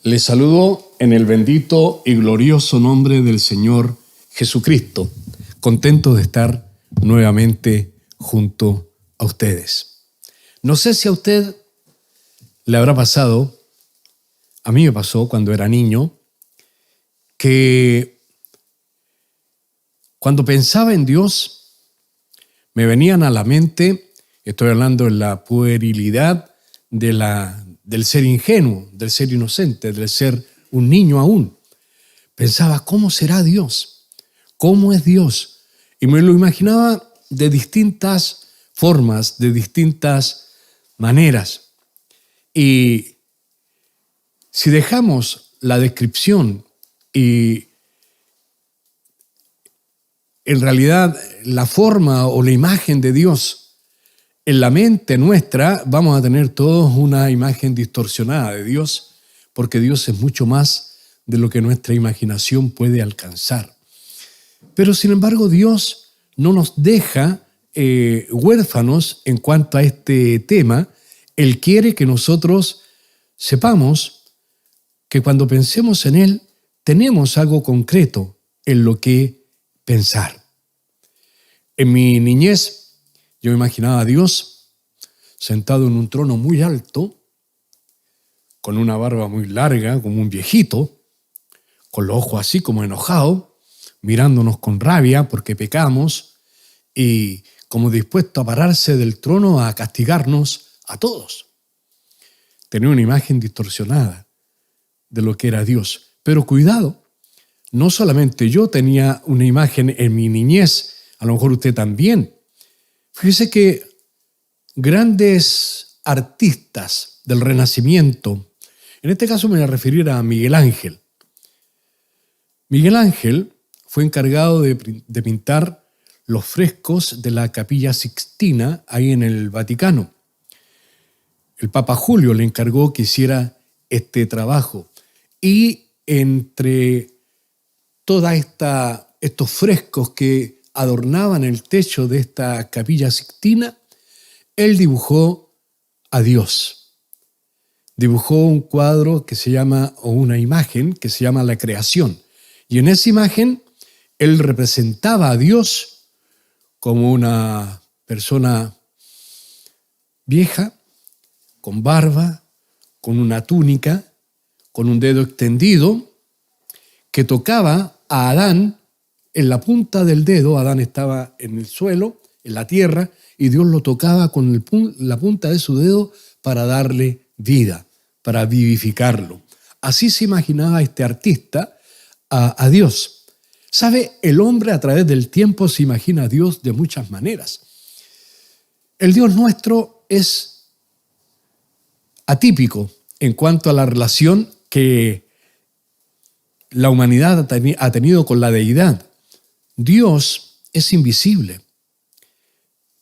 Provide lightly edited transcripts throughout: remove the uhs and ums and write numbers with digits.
Les saludo en el bendito y glorioso nombre del Señor Jesucristo, contento de estar nuevamente junto a ustedes. No sé si a usted le habrá pasado, a mí me pasó cuando era niño, que cuando pensaba en Dios, me venían a la mente, estoy hablando de la puerilidad del ser ingenuo, del ser inocente, del ser un niño aún. Pensaba, ¿cómo será Dios? ¿Cómo es Dios? Y me lo imaginaba de distintas formas, de distintas maneras. Y si dejamos la descripción y en realidad la forma o la imagen de Dios en la mente nuestra, vamos a tener todos una imagen distorsionada de Dios, porque Dios es mucho más de lo que nuestra imaginación puede alcanzar. Pero sin embargo, Dios no nos deja huérfanos en cuanto a este tema. Él quiere que nosotros sepamos que cuando pensemos en Él, tenemos algo concreto en lo que pensar. En mi niñez, yo imaginaba a Dios sentado en un trono muy alto, con una barba muy larga, como un viejito, con los ojos así como enojados, mirándonos con rabia porque pecamos y como dispuesto a pararse del trono a castigarnos a todos. Tenía una imagen distorsionada de lo que era Dios. Pero cuidado, no solamente yo tenía una imagen en mi niñez, a lo mejor usted también. Fíjese que grandes artistas del Renacimiento, en este caso me voy a referir a Miguel Ángel. Miguel Ángel fue encargado de pintar los frescos de la Capilla Sixtina ahí en el Vaticano. El Papa Julio le encargó que hiciera este trabajo. Y entre todos estos frescos que adornaban el techo de esta Capilla Sixtina, él dibujó a Dios. Dibujó un cuadro que se llama, o una imagen que se llama La Creación. Y en esa imagen, él representaba a Dios como una persona vieja, con barba, con una túnica, con un dedo extendido, que tocaba a Adán en la punta del dedo. Adán estaba en el suelo, en la tierra, y Dios lo tocaba con la punta de su dedo para darle vida, para vivificarlo. Así se imaginaba este artista a Dios. ¿Sabe? El hombre a través del tiempo se imagina a Dios de muchas maneras. El Dios nuestro es atípico en cuanto a la relación que la humanidad ha tenido con la deidad. Dios es invisible.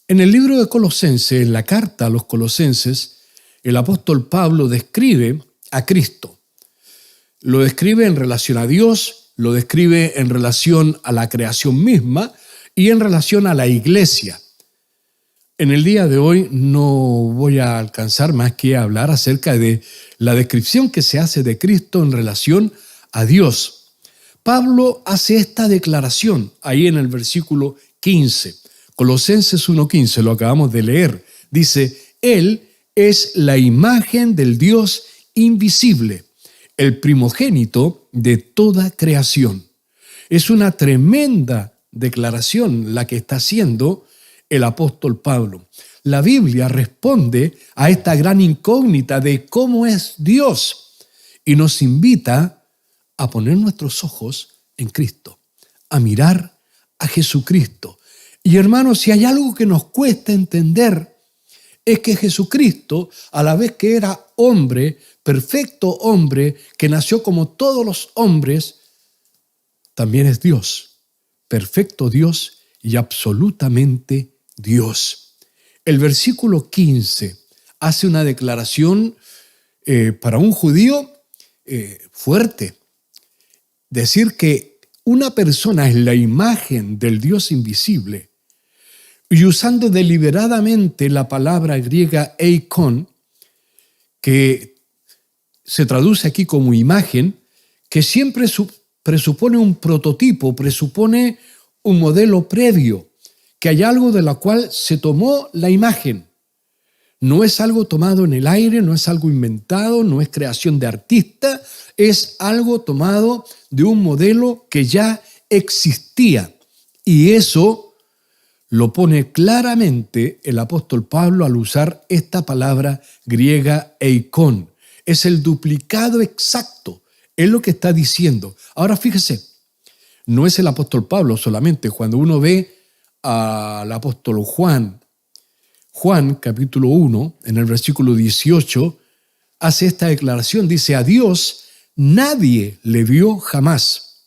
En el libro de Colosenses, en la carta a los Colosenses, el apóstol Pablo describe a Cristo. Lo describe en relación a Dios, lo describe en relación a la creación misma y en relación a la iglesia. En el día de hoy no voy a alcanzar más que hablar acerca de la descripción que se hace de Cristo en relación a Dios. Pablo hace esta declaración ahí en el versículo 15. Colosenses 1:15, lo acabamos de leer. Dice, Él es la imagen del Dios invisible, el primogénito de toda creación. Es una tremenda declaración la que está haciendo el apóstol Pablo. La Biblia responde a esta gran incógnita de cómo es Dios y nos invita a poner nuestros ojos en Cristo, a mirar a Jesucristo. Y hermanos, si hay algo que nos cuesta entender, es que Jesucristo, a la vez que era hombre, perfecto hombre, que nació como todos los hombres, también es Dios, perfecto Dios y absolutamente Dios. El versículo 15 hace una declaración para un judío fuerte. Decir que una persona es la imagen del Dios invisible y usando deliberadamente la palabra griega eikon, que se traduce aquí como imagen, que siempre presupone un prototipo, presupone un modelo previo, que hay algo de la cual se tomó la imagen. No es algo tomado en el aire, no es algo inventado, no es creación de artista, es algo tomado de un modelo que ya existía. Y eso lo pone claramente el apóstol Pablo al usar esta palabra griega eikon. Es el duplicado exacto, es lo que está diciendo. Ahora fíjese, no es el apóstol Pablo solamente. Cuando uno ve al apóstol Juan, capítulo 1, en el versículo 18, hace esta declaración, dice: a Dios nadie le vio jamás.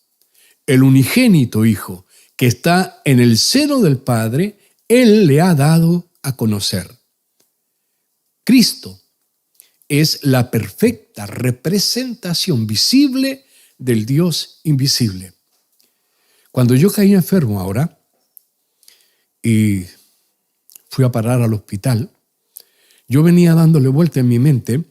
El unigénito Hijo, que está en el seno del Padre, Él le ha dado a conocer. Cristo es la perfecta representación visible del Dios invisible. Cuando yo caí enfermo ahora y fui a parar al hospital, yo venía dándole vuelta en mi mente,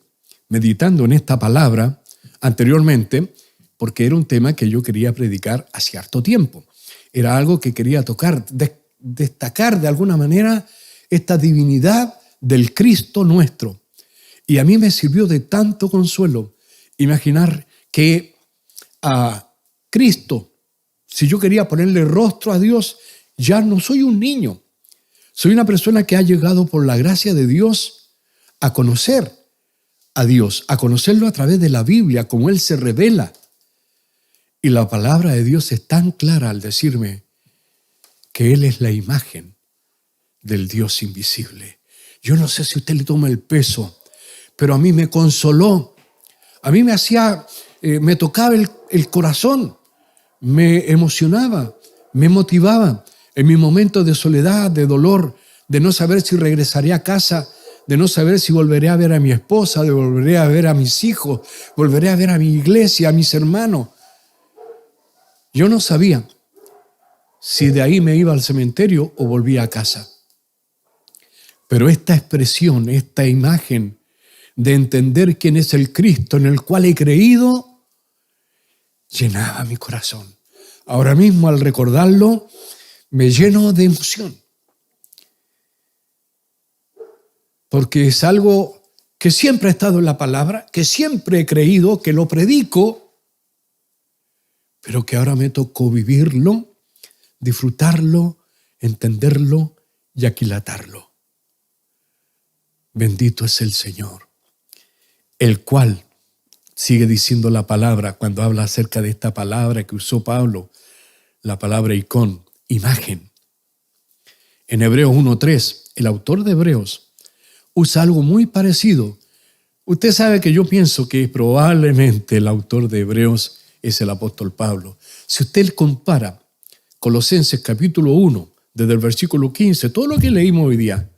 meditando en esta palabra anteriormente, porque era un tema que yo quería predicar hace harto tiempo. Era algo que quería tocar, destacar de alguna manera esta divinidad del Cristo nuestro. Y a mí me sirvió de tanto consuelo imaginar que a Cristo, si yo quería ponerle rostro a Dios, ya no soy un niño. Soy una persona que ha llegado por la gracia de Dios a conocer a Dios, a conocerlo a través de la Biblia, como Él se revela. Y la palabra de Dios es tan clara al decirme que Él es la imagen del Dios invisible. Yo no sé si usted le toma el peso, pero a mí me consoló. A mí me tocaba el corazón, me emocionaba, me motivaba. En mis momentos de soledad, de dolor, de no saber si regresaré a casa, de no saber si volveré a ver a mi esposa, de volveré a ver a mis hijos, volveré a ver a mi iglesia, a mis hermanos. Yo no sabía si de ahí me iba al cementerio o volvía a casa. Pero esta expresión, esta imagen de entender quién es el Cristo en el cual he creído, llenaba mi corazón. Ahora mismo, al recordarlo, me lleno de emoción, porque es algo que siempre ha estado en la palabra, que siempre he creído, que lo predico, pero que ahora me tocó vivirlo, disfrutarlo, entenderlo y aquilatarlo. Bendito es el Señor, el cual, sigue diciendo la palabra cuando habla acerca de esta palabra que usó Pablo, la palabra eikon, imagen. En Hebreos 1:3, el autor de Hebreos usa algo muy parecido. Usted sabe que yo pienso que probablemente el autor de Hebreos es el apóstol Pablo. Si usted compara Colosenses capítulo 1, desde el versículo 15, todo lo que leímos hoy día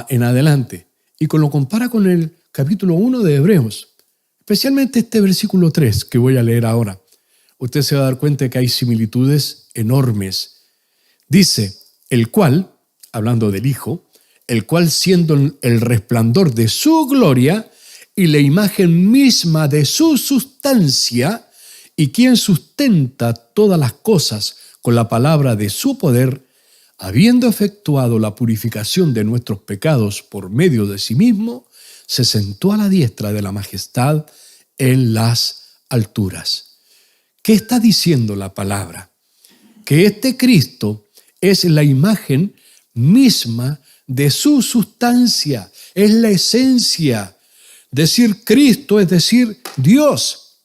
en adelante, y lo compara con el capítulo 1 de Hebreos, especialmente este versículo 3 que voy a leer ahora, usted se va a dar cuenta que hay similitudes enormes. Dice, el cual, hablando del Hijo, el cual siendo el resplandor de su gloria y la imagen misma de su sustancia, y quien sustenta todas las cosas con la palabra de su poder, habiendo efectuado la purificación de nuestros pecados por medio de sí mismo, se sentó a la diestra de la majestad en las alturas. ¿Qué está diciendo la palabra? Que este Cristo es la imagen misma de su sustancia, es la esencia. Decir Cristo es decir Dios.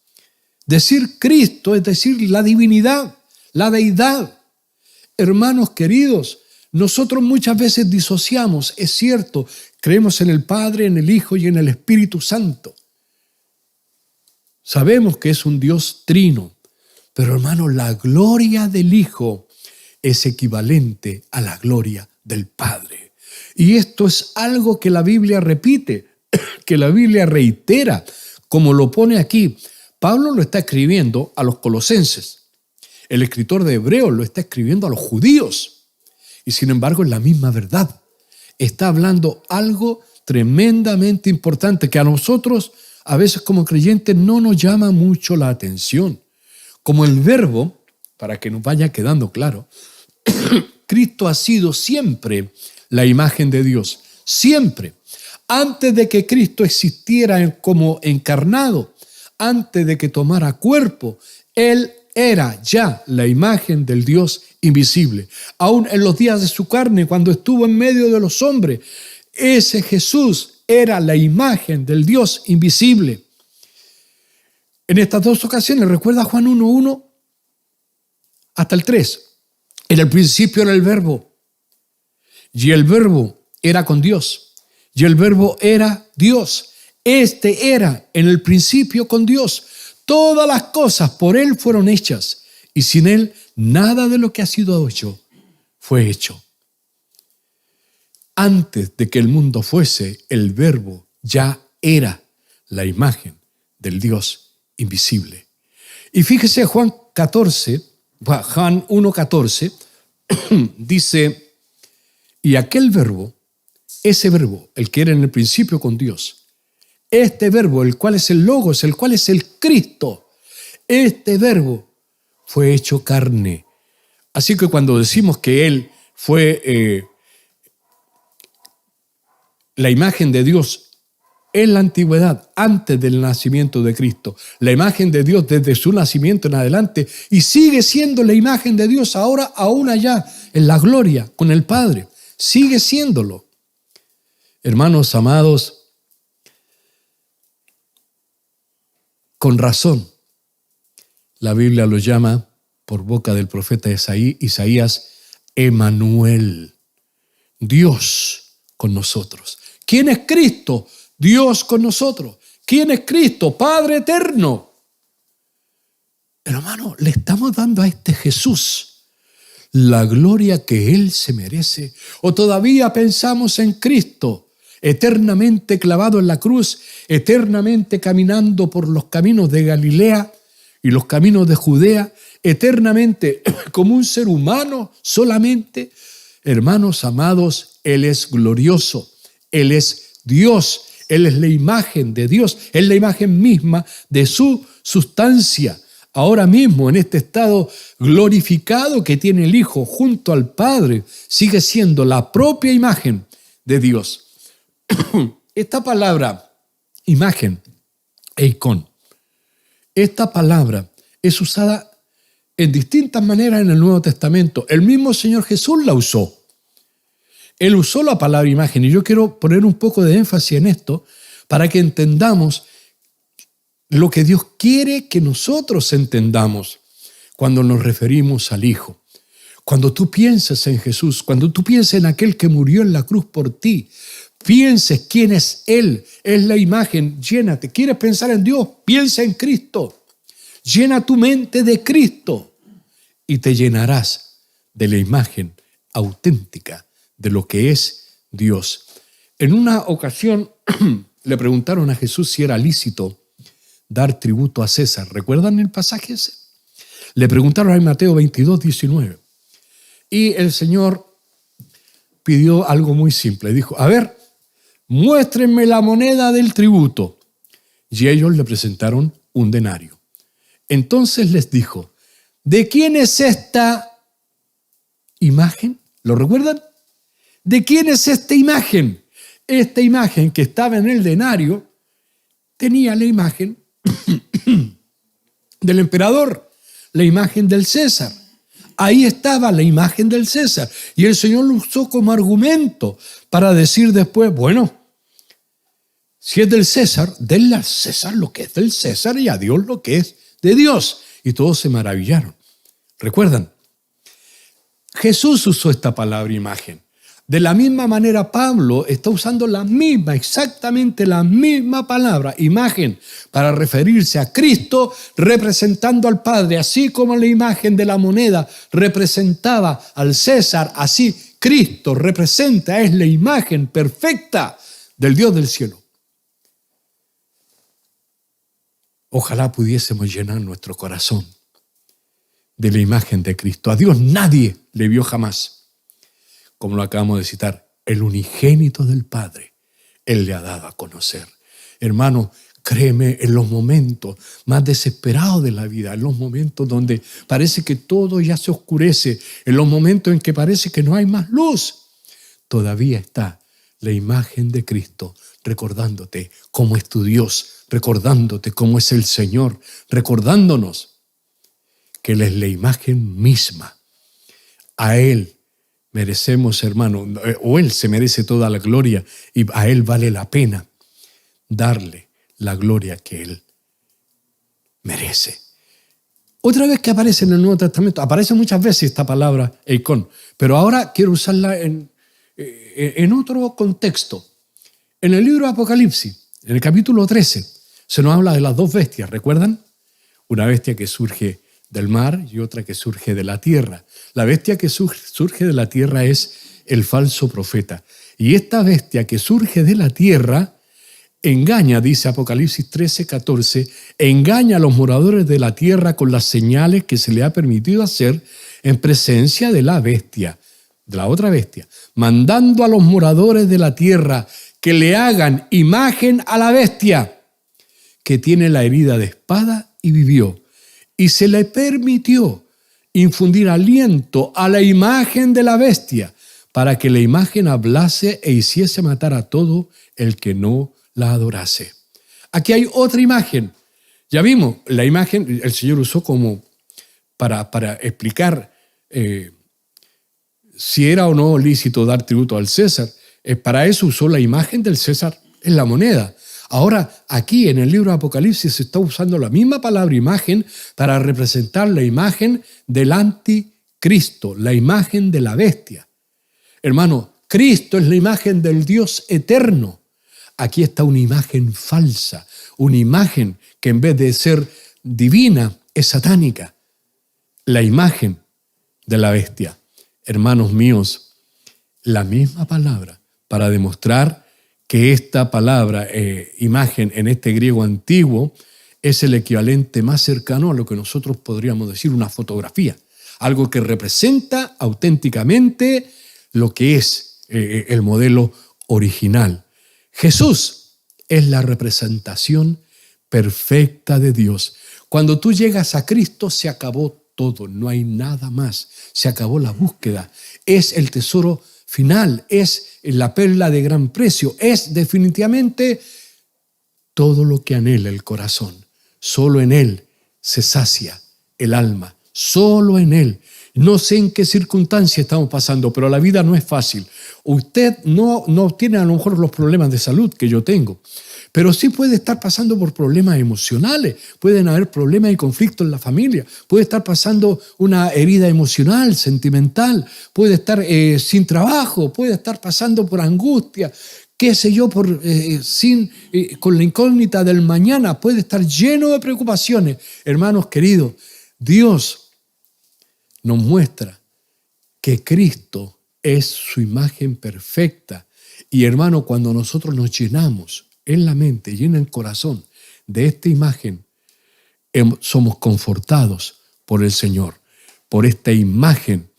Decir Cristo es decir la divinidad, la deidad. Hermanos queridos, nosotros muchas veces disociamos, es cierto, creemos en el Padre, en el Hijo y en el Espíritu Santo. Sabemos que es un Dios trino, pero hermanos, la gloria del Hijo es equivalente a la gloria del Padre. Y esto es algo que la Biblia repite, que la Biblia reitera, como lo pone aquí. Pablo lo está escribiendo a los colosenses. El escritor de Hebreos lo está escribiendo a los judíos. Y sin embargo es la misma verdad. Está hablando algo tremendamente importante que a nosotros a veces como creyentes no nos llama mucho la atención. Como el Verbo, para que nos vaya quedando claro, Cristo ha sido siempre la imagen de Dios, siempre. Antes de que Cristo existiera como encarnado, antes de que tomara cuerpo, Él era ya la imagen del Dios invisible. Aún en los días de su carne, cuando estuvo en medio de los hombres, ese Jesús era la imagen del Dios invisible. En estas dos ocasiones, recuerda Juan 1:1 hasta el 3. En el principio era el Verbo, y el Verbo era con Dios, y el Verbo era Dios. Este era en el principio con Dios. Todas las cosas por Él fueron hechas, y sin Él nada de lo que ha sido hecho fue hecho. Antes de que el mundo fuese, el Verbo ya era la imagen del Dios invisible. Y fíjese Juan 1:14, dice, y aquel Verbo, ese Verbo, el que era en el principio con Dios, este Verbo, el cual es el Logos, el cual es el Cristo, este Verbo fue hecho carne. Así que cuando decimos que Él fue la imagen de Dios en la antigüedad, antes del nacimiento de Cristo, la imagen de Dios desde su nacimiento en adelante, y sigue siendo la imagen de Dios ahora, aún allá, en la gloria, con el Padre, sigue siéndolo. Hermanos amados, con razón, la Biblia lo llama, por boca del profeta Isaías, Emmanuel, Dios con nosotros. ¿Quién es Cristo? Dios con nosotros. ¿Quién es Cristo? Padre eterno. Hermano, le estamos dando a este Jesús la gloria que Él se merece. ¿O todavía pensamos en Cristo, eternamente clavado en la cruz, eternamente caminando por los caminos de Galilea y los caminos de Judea, eternamente como un ser humano solamente? Hermanos amados, Él es glorioso, Él es Dios, Él es la imagen de Dios, es la imagen misma de su sustancia. Ahora mismo, en este estado glorificado que tiene el Hijo junto al Padre, sigue siendo la propia imagen de Dios. Esta palabra, imagen, eikon, esta palabra es usada en distintas maneras en el Nuevo Testamento. El mismo Señor Jesús la usó. Él usó la palabra imagen, y yo quiero poner un poco de énfasis en esto para que entendamos lo que Dios quiere que nosotros entendamos cuando nos referimos al Hijo. Cuando tú pienses en Jesús, cuando tú pienses en aquel que murió en la cruz por ti, pienses quién es Él, es la imagen, llénate. ¿Quieres pensar en Dios? Piensa en Cristo. Llena tu mente de Cristo y te llenarás de la imagen auténtica de lo que es Dios. En una ocasión le preguntaron a Jesús si era lícito dar tributo a César. ¿Recuerdan el pasaje ese? Le preguntaron en Mateo 22:19. Y el Señor pidió algo muy simple. Dijo, a ver, muéstrenme la moneda del tributo. Y ellos le presentaron un denario. Entonces les dijo, ¿de quién es esta imagen? ¿Lo recuerdan? ¿De quién es esta imagen? Esta imagen que estaba en el denario tenía la imagen del emperador, la imagen del César. Ahí estaba la imagen del César. Y el Señor lo usó como argumento para decir después, bueno, si es del César, denle al César lo que es del César y a Dios lo que es de Dios. Y todos se maravillaron. ¿Recuerdan? Jesús usó esta palabra imagen. De la misma manera, Pablo está usando exactamente la misma palabra, imagen, para referirse a Cristo representando al Padre. Así como la imagen de la moneda representaba al César, así Cristo representa, es la imagen perfecta del Dios del cielo. Ojalá pudiésemos llenar nuestro corazón de la imagen de Cristo. A Dios nadie le vio jamás. Como lo acabamos de citar, el unigénito del Padre, Él le ha dado a conocer. Hermano, Créeme, en los momentos más desesperados de la vida, en los momentos donde parece que todo ya se oscurece, en los momentos en que parece que no hay más luz, todavía está la imagen de Cristo recordándote cómo es tu Dios, recordándote cómo es el Señor, recordándonos que Él es la imagen misma. A Él merecemos, hermano, o Él se merece toda la gloria y a Él vale la pena darle la gloria que Él merece. Otra vez que aparece en el Nuevo Testamento, aparece muchas veces esta palabra eikon, pero ahora quiero usarla en otro contexto. En el libro de Apocalipsis, en el capítulo 13, se nos habla de las dos bestias, ¿recuerdan? Una bestia que surge del mar y otra que surge de la tierra. La bestia que surge de la tierra es el falso profeta. Y esta bestia que surge de la tierra engaña, dice Apocalipsis 13:14, engaña a los moradores de la tierra con las señales que se le ha permitido hacer en presencia de la bestia, de la otra bestia, mandando a los moradores de la tierra que le hagan imagen a la bestia, que tiene la herida de espada y vivió. Y se le permitió infundir aliento a la imagen de la bestia, para que la imagen hablase e hiciese matar a todo el que no la adorase. Aquí hay otra imagen. Ya vimos, la imagen el Señor usó como para explicar si era o no lícito dar tributo al César. Para eso usó la imagen del César en la moneda. Ahora, aquí en el libro de Apocalipsis se está usando la misma palabra imagen para representar la imagen del anticristo, la imagen de la bestia. Hermano, Cristo es la imagen del Dios eterno. Aquí está una imagen falsa, una imagen que en vez de ser divina es satánica. La imagen de la bestia. Hermanos míos, la misma palabra para demostrar que esta palabra, imagen en este griego antiguo, es el equivalente más cercano a lo que nosotros podríamos decir una fotografía. Algo que representa auténticamente lo que es el modelo original. Jesús es la representación perfecta de Dios. Cuando tú llegas a Cristo se acabó todo, no hay nada más. Se acabó la búsqueda. Es el tesoro final, es la perla de gran precio, es definitivamente todo lo que anhela el corazón. Solo en Él se sacia el alma, solo en Él. No sé en qué circunstancia estamos pasando, pero la vida no es fácil. Usted no tiene a lo mejor los problemas de salud que yo tengo, pero sí puede estar pasando por problemas emocionales, pueden haber problemas y conflictos en la familia, puede estar pasando una herida emocional, sentimental, puede estar sin trabajo, puede estar pasando por angustia, qué sé yo, con la incógnita del mañana, puede estar lleno de preocupaciones. Hermanos queridos, Dios nos muestra que Cristo es su imagen perfecta. Y hermano, cuando nosotros nos llenamos en la mente y en el corazón de esta imagen, somos confortados por el Señor, por esta imagen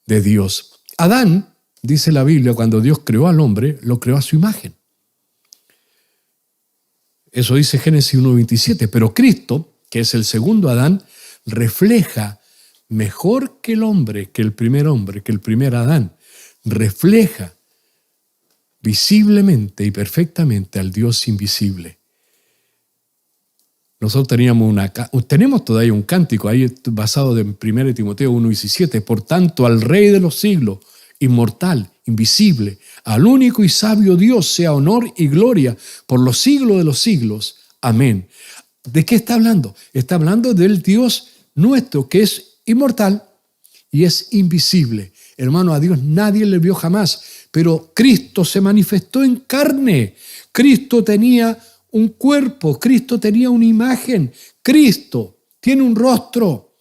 de Dios. Adán, dice la Biblia, cuando Dios creó al hombre, lo creó a su imagen. Eso dice Génesis 1:27. Pero Cristo, que es el segundo Adán, refleja mejor que el hombre, que el primer Adán, refleja visiblemente y perfectamente al Dios invisible. Nosotros tenemos todavía un cántico ahí basado en 1 Timoteo 1:17. Por tanto, al Rey de los siglos, inmortal, invisible, al único y sabio Dios, sea honor y gloria por los siglos de los siglos. Amén. ¿De qué está hablando? Está hablando del Dios nuestro, que es inmortal y es invisible. Hermano, a Dios nadie le vio jamás, pero Cristo se manifestó en carne. Cristo tenía un cuerpo, Cristo tenía una imagen, Cristo tiene un rostro.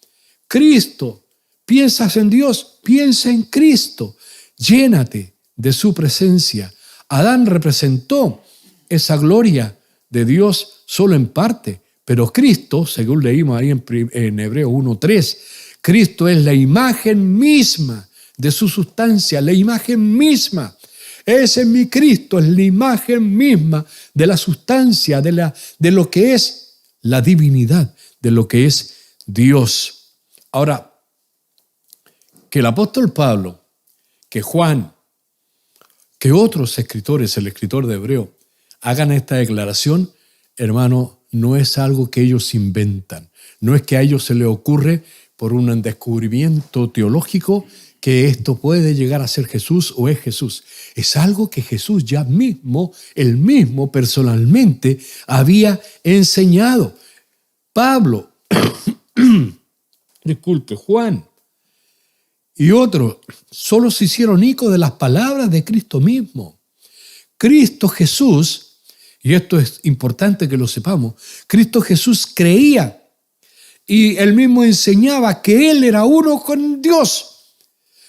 Cristo, piensas en Dios, piensa en Cristo. Llénate de su presencia. Adán representó esa gloria de Dios solo en parte, pero Cristo, según leímos ahí en Hebreos 1:3, Cristo es la imagen misma de su sustancia, la imagen misma. Ese es mi Cristo, es la imagen misma de la sustancia, de lo que es la divinidad, de lo que es Dios. Ahora, que el apóstol Pablo, que Juan, que otros escritores, el escritor de Hebreo, hagan esta declaración, hermano, no es algo que ellos inventan. No es que a ellos se les ocurre por un descubrimiento teológico que esto puede llegar a ser Jesús o es Jesús. Es algo que Jesús ya mismo, él mismo personalmente había enseñado. Pablo, disculpe, Juan y otros solo se hicieron eco de las palabras de Cristo mismo. Cristo Jesús, y esto es importante que lo sepamos, Cristo Jesús creía y él mismo enseñaba que él era uno con Dios.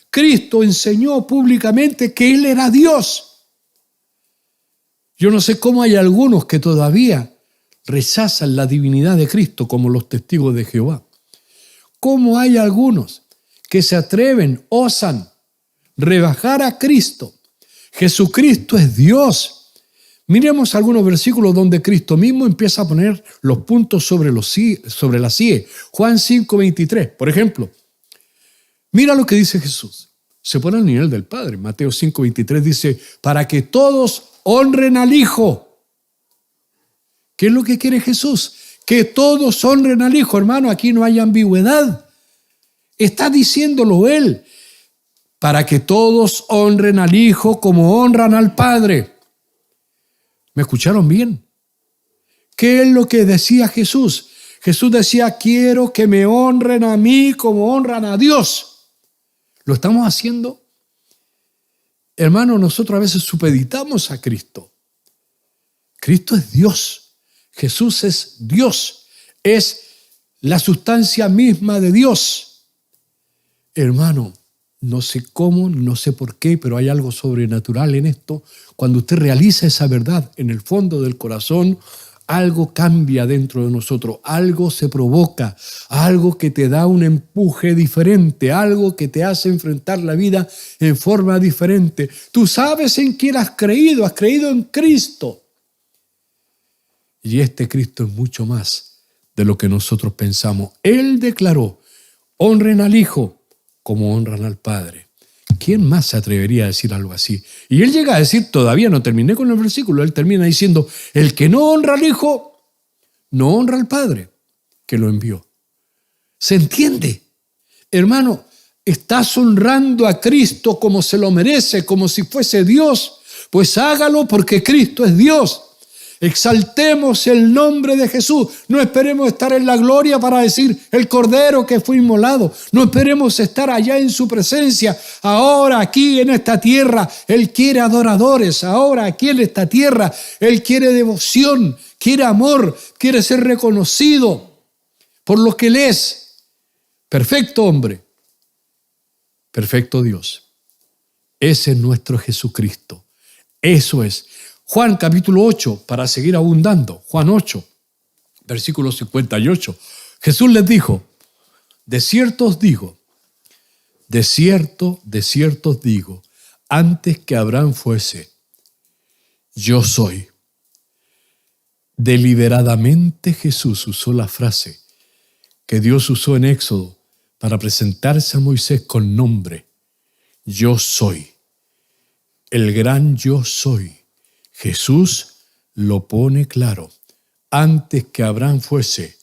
Cristo enseñó públicamente que él era Dios. Yo no sé cómo hay algunos que todavía rechazan la divinidad de Cristo, como los testigos de Jehová. ¿Cómo hay algunos que se atreven, osan rebajar a Cristo? Jesucristo es Dios. Miremos algunos versículos donde Cristo mismo empieza a poner los puntos sobre las IE. Juan 5:23, por ejemplo. Mira lo que dice Jesús. Se pone al nivel del Padre. Mateo 5:23 dice, para que todos honren al Hijo. ¿Qué es lo que quiere Jesús? Que todos honren al Hijo. Hermano, aquí no hay ambigüedad. Está diciéndolo Él. Para que todos honren al Hijo como honran al Padre. ¿Me escucharon bien? ¿Qué es lo que decía Jesús? Jesús decía, quiero que me honren a mí como honran a Dios. ¿Lo estamos haciendo? Hermano, nosotros a veces supeditamos a Cristo. Cristo es Dios. Jesús es Dios. Es la sustancia misma de Dios. Hermano, no sé cómo, no sé por qué, pero hay algo sobrenatural en esto. Cuando usted realiza esa verdad en el fondo del corazón, algo cambia dentro de nosotros, algo se provoca, algo que te da un empuje diferente, algo que te hace enfrentar la vida en forma diferente. Tú sabes en quién has creído en Cristo. Y este Cristo es mucho más de lo que nosotros pensamos. Él declaró, honren al Hijo como honran al Padre. ¿Quién más se atrevería a decir algo así? Y él llega a decir, todavía no terminé con el versículo, él termina diciendo, el que no honra al Hijo, no honra al Padre que lo envió. ¿Se entiende? Hermano, estás honrando a Cristo como se lo merece, como si fuese Dios. Pues hágalo porque Cristo es Dios. Exaltemos el nombre de Jesús. No esperemos estar en la gloria para decir el Cordero que fue inmolado. No esperemos estar allá en su presencia. Ahora aquí en esta tierra Él quiere adoradores. Ahora aquí en esta tierra Él quiere devoción, quiere amor, quiere ser reconocido por lo que Él es. Perfecto hombre, perfecto Dios. Ese es nuestro Jesucristo. Eso es. Juan capítulo 8, para seguir abundando, Juan 8, versículo 58. Jesús les dijo, de cierto os digo, de cierto os digo, antes que Abraham fuese, yo soy. Deliberadamente Jesús usó la frase que Dios usó en Éxodo para presentarse a Moisés con nombre. Yo soy. El gran yo soy. Jesús lo pone claro. Antes que Abraham fuese,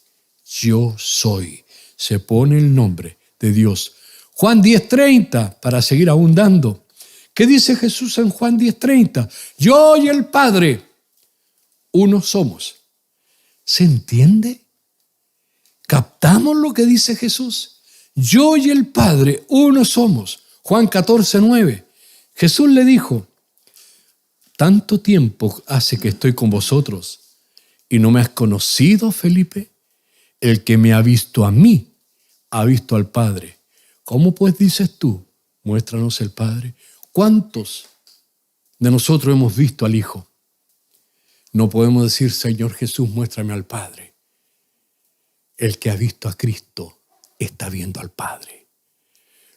yo soy. Se pone el nombre de Dios. Juan 10:30, para seguir abundando. ¿Qué dice Jesús en Juan 10:30? Yo y el Padre, uno somos. ¿Se entiende? ¿Captamos lo que dice Jesús? Yo y el Padre, uno somos. Juan 14:9. Jesús le dijo, tanto tiempo hace que estoy con vosotros y no me has conocido, Felipe. El que me ha visto a mí, ha visto al Padre. ¿Cómo pues dices tú, muéstranos el Padre? ¿Cuántos de nosotros hemos visto al Hijo? No podemos decir, Señor Jesús, muéstrame al Padre. El que ha visto a Cristo está viendo al Padre.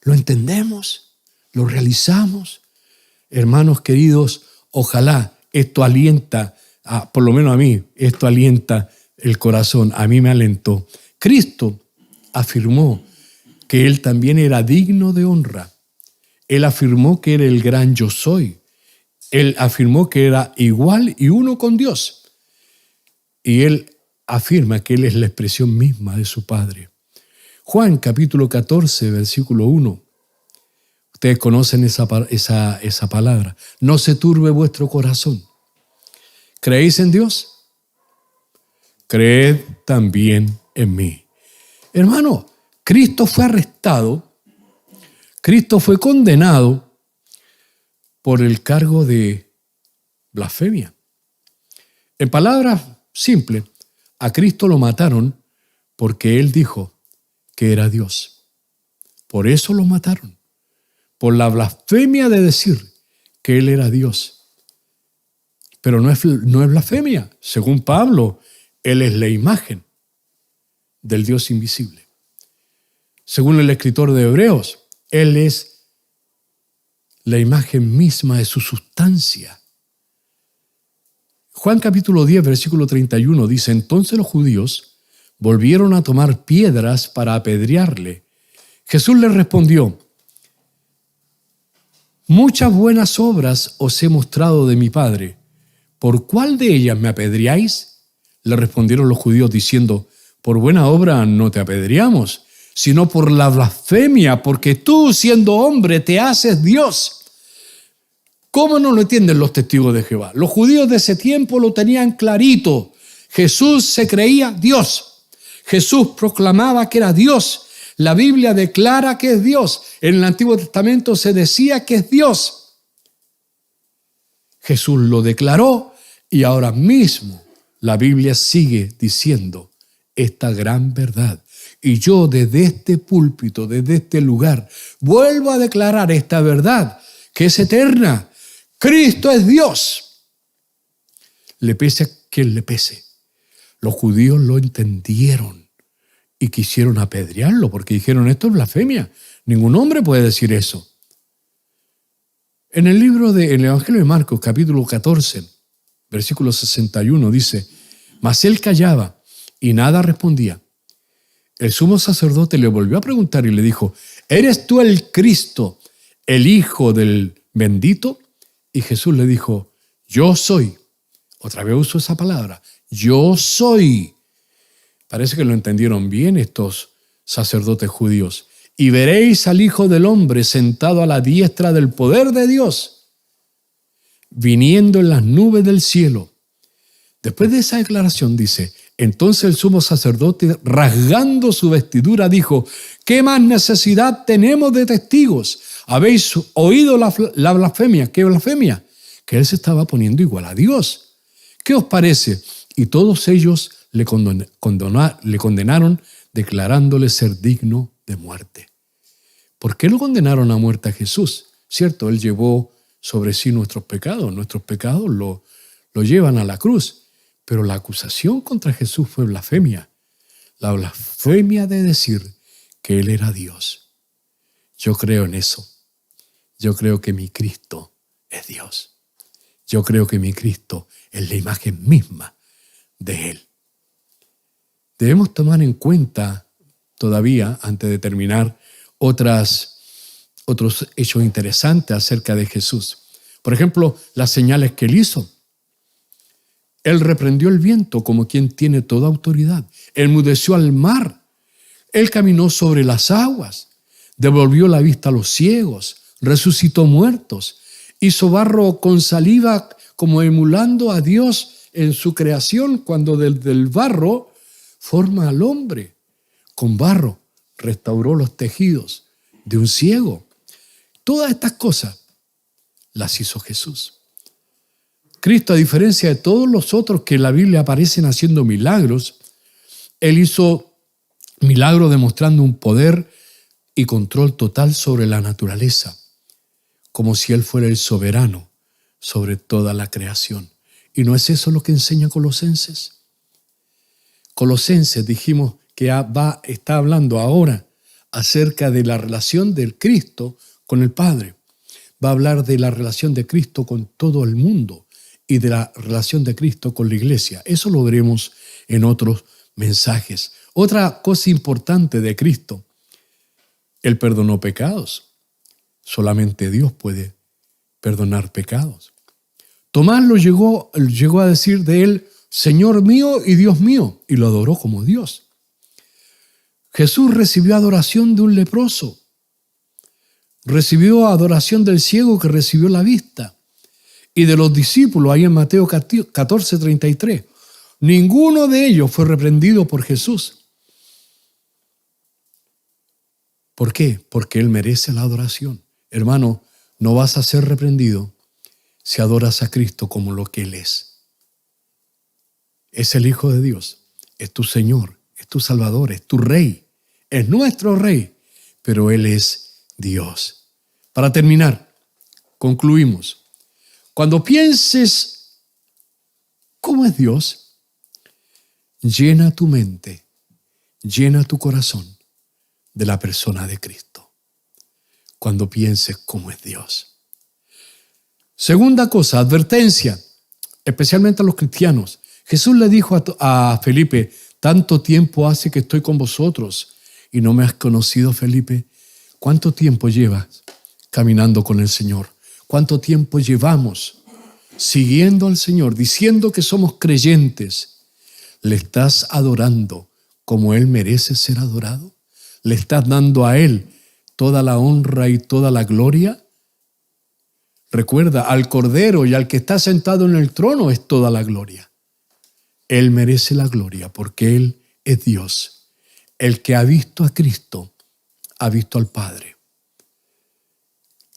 ¿Lo entendemos? ¿Lo realizamos? Hermanos queridos, ojalá esto alienta, por lo menos a mí, esto alienta el corazón, a mí me alentó. Cristo afirmó que Él también era digno de honra. Él afirmó que era el gran yo soy. Él afirmó que era igual y uno con Dios. Y Él afirma que Él es la expresión misma de su Padre. Juan capítulo 14, versículo 1. Ustedes conocen esa palabra. No se turbe vuestro corazón. ¿Creéis en Dios? Creed también en mí. Hermano, Cristo fue arrestado, Cristo fue condenado por el cargo de blasfemia. En palabras simples, a Cristo lo mataron porque Él dijo que era Dios. Por eso lo mataron, por la blasfemia de decir que Él era Dios. Pero no es blasfemia. Según Pablo, Él es la imagen del Dios invisible. Según el escritor de Hebreos, Él es la imagen misma de su sustancia. Juan capítulo 10, versículo 31 dice: entonces los judíos volvieron a tomar piedras para apedrearle. Jesús les respondió: muchas buenas obras os he mostrado de mi Padre. ¿Por cuál de ellas me apedreáis? Le respondieron los judíos diciendo: por buena obra no te apedreamos, sino por la blasfemia, porque tú, siendo hombre, te haces Dios. ¿Cómo no lo entienden los testigos de Jehová? Los judíos de ese tiempo lo tenían clarito. Jesús se creía Dios. Jesús proclamaba que era Dios. La Biblia declara que es Dios. En el Antiguo Testamento se decía que es Dios. Jesús lo declaró y ahora mismo la Biblia sigue diciendo esta gran verdad. Y yo desde este púlpito, desde este lugar, vuelvo a declarar esta verdad que es eterna. Cristo es Dios. Le pese a quien le pese. Los judíos lo entendieron y quisieron apedrearlo porque dijeron: esto es blasfemia. Ningún hombre puede decir eso. En el Evangelio de Marcos, capítulo 14, versículo 61, dice: mas él callaba y nada respondía. El sumo sacerdote le volvió a preguntar y le dijo: ¿eres tú el Cristo, el Hijo del bendito? Y Jesús le dijo: yo soy. Otra vez uso esa palabra: yo soy. Parece que lo entendieron bien estos sacerdotes judíos. Y veréis al Hijo del Hombre sentado a la diestra del poder de Dios, viniendo en las nubes del cielo. Después de esa declaración dice: entonces el sumo sacerdote, rasgando su vestidura, dijo: ¿qué más necesidad tenemos de testigos? ¿Habéis oído la blasfemia? ¿Qué blasfemia? Que él se estaba poniendo igual a Dios. ¿Qué os parece? Y todos ellos le condenaron, declarándole ser digno de muerte. ¿Por qué lo condenaron a muerte a Jesús? Cierto, Él llevó sobre sí nuestros pecados lo llevan a la cruz. Pero la acusación contra Jesús fue blasfemia. La blasfemia de decir que Él era Dios. Yo creo en eso. Yo creo que mi Cristo es Dios. Yo creo que mi Cristo es la imagen misma de Él. Debemos tomar en cuenta todavía, antes de terminar, otros hechos interesantes acerca de Jesús. Por ejemplo, las señales que Él hizo. Él reprendió el viento como quien tiene toda autoridad. Enmudeció al mar. Él caminó sobre las aguas. Devolvió la vista a los ciegos. Resucitó muertos. Hizo barro con saliva como emulando a Dios en su creación, cuando del barro forma al hombre. Con barro restauró los tejidos de un ciego. Todas estas cosas las hizo Jesús. Cristo, a diferencia de todos los otros que en la Biblia aparecen haciendo milagros, Él hizo milagros demostrando un poder y control total sobre la naturaleza, como si Él fuera el soberano sobre toda la creación. ¿Y no es eso lo que enseña Colosenses? Colosenses, dijimos que está hablando ahora acerca de la relación del Cristo con el Padre. va a hablar de la relación de Cristo con todo el mundo y de la relación de Cristo con la iglesia. Eso lo veremos en otros mensajes. Otra cosa importante de Cristo, Él perdonó pecados. Solamente Dios puede perdonar pecados. Tomás llegó a decir de Él, Señor mío y Dios mío, y lo adoró como Dios. Jesús recibió adoración de un leproso. Recibió adoración del ciego que recibió la vista. Y de los discípulos, ahí en Mateo 14:33. Ninguno de ellos fue reprendido por Jesús. ¿Por qué? Porque Él merece la adoración. Hermano, no vas a ser reprendido si adoras a Cristo como lo que Él es. Es el Hijo de Dios, es tu Señor, es tu Salvador, es tu Rey, es nuestro Rey, pero Él es Dios. Para terminar, concluimos. Cuando pienses cómo es Dios, llena tu mente, llena tu corazón de la persona de Cristo. Cuando pienses cómo es Dios. Segunda cosa, advertencia, especialmente a los cristianos. Jesús le dijo a Felipe, tanto tiempo hace que estoy con vosotros y no me has conocido, Felipe. ¿Cuánto tiempo llevas caminando con el Señor? ¿Cuánto tiempo llevamos siguiendo al Señor, diciendo que somos creyentes? ¿Le estás adorando como Él merece ser adorado? ¿Le estás dando a Él toda la honra y toda la gloria? Recuerda, al Cordero y al que está sentado en el trono es toda la gloria. Él merece la gloria porque Él es Dios. El que ha visto a Cristo, ha visto al Padre.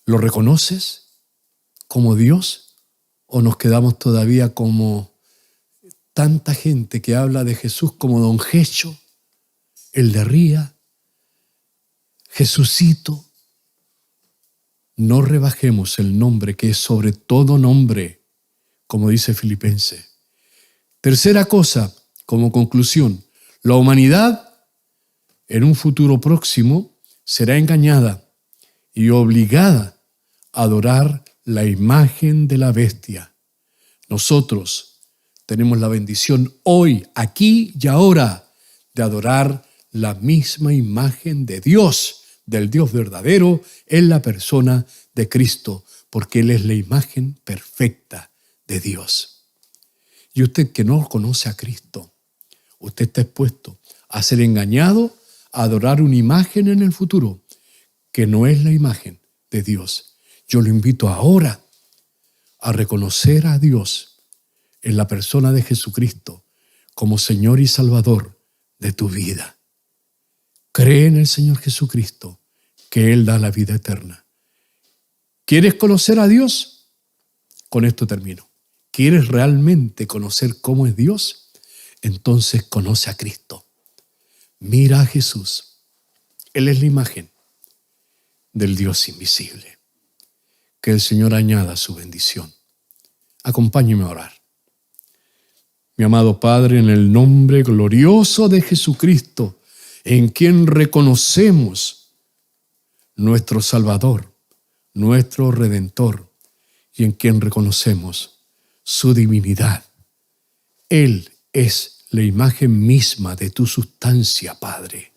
¿Lo reconoces como Dios o nos quedamos todavía como tanta gente que habla de Jesús como Don Gecho, el de Ría, Jesucito? No rebajemos el nombre que es sobre todo nombre, como dice Filipenses. Tercera cosa, como conclusión, la humanidad en un futuro próximo será engañada y obligada a adorar la imagen de la bestia. Nosotros tenemos la bendición hoy, aquí y ahora, de adorar la misma imagen de Dios, del Dios verdadero, en la persona de Cristo, porque Él es la imagen perfecta de Dios. Y usted que no conoce a Cristo, usted está expuesto a ser engañado, a adorar una imagen en el futuro, que no es la imagen de Dios. Yo lo invito ahora a reconocer a Dios en la persona de Jesucristo como Señor y Salvador de tu vida. Cree en el Señor Jesucristo, que Él da la vida eterna. ¿Quieres conocer a Dios? Con esto termino. ¿Quieres realmente conocer cómo es Dios? Entonces conoce a Cristo. Mira a Jesús. Él es la imagen del Dios invisible. Que el Señor añada su bendición. Acompáñeme a orar. Mi amado Padre, en el nombre glorioso de Jesucristo, en quien reconocemos nuestro Salvador, nuestro Redentor, y en quien reconocemos su divinidad. Él es la imagen misma de tu sustancia, Padre.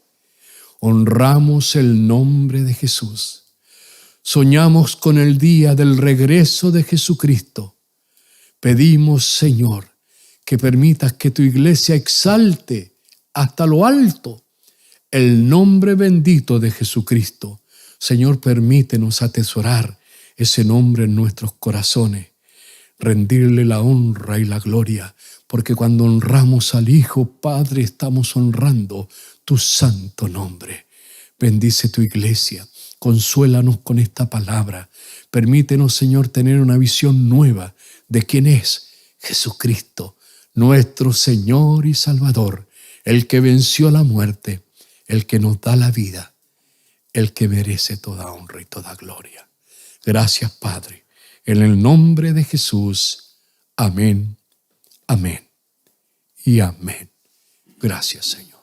Honramos el nombre de Jesús. Soñamos con el día del regreso de Jesucristo. Pedimos, Señor, que permitas que tu iglesia exalte hasta lo alto el nombre bendito de Jesucristo. Señor, permítenos atesorar ese nombre en nuestros corazones, rendirle la honra y la gloria, porque cuando honramos al Hijo, Padre, estamos honrando tu santo nombre. Bendice tu iglesia, consuélanos con esta palabra. Permítenos, Señor, tener una visión nueva de quién es Jesucristo, nuestro Señor y Salvador, el que venció la muerte, el que nos da la vida, el que merece toda honra y toda gloria. Gracias, Padre, en el nombre de Jesús. Amén, amén y amén. Gracias, Señor.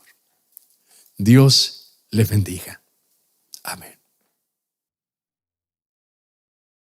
Dios les bendiga. Amén.